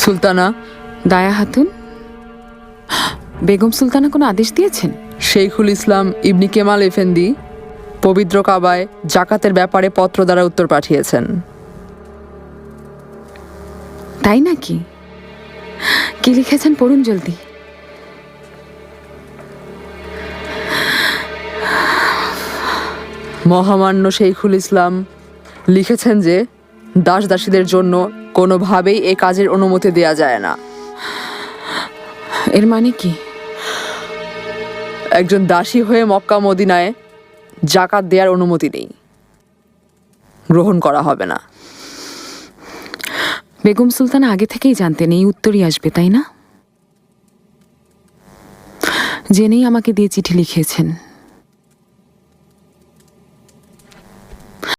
সুলতানা। দায়া খাতুন, বেগম সুলতানা কোনো আদেশ দিয়েছেন? শেখুল ইসলাম ইবনি কেমাল এফেন্দি পবিত্র কাবায় জাকাতের ব্যাপারে পত্র দ্বারা উত্তর পাঠিয়েছেন। তাই নাকি? কি লিখেছেন পড়ুন জলদি। মহামান্য শেখুল ইসলাম লিখেছেন যে দাস দাসীদের জন্য কোনোভাবেই এ কাজের অনুমতি দেয়া যায় না। এর মানে কি? একজন দাসী হয়ে মক্কা মদিনায় জাকাত দেওয়ার অনুমতি নেই, গ্রহণ করা হবে না। বেগম সুলতানা আগে থেকেই জানতেন এই উত্তরই আসবে, তাই না? জেনেই আমাকে দিয়ে চিঠি লিখিয়েছেন।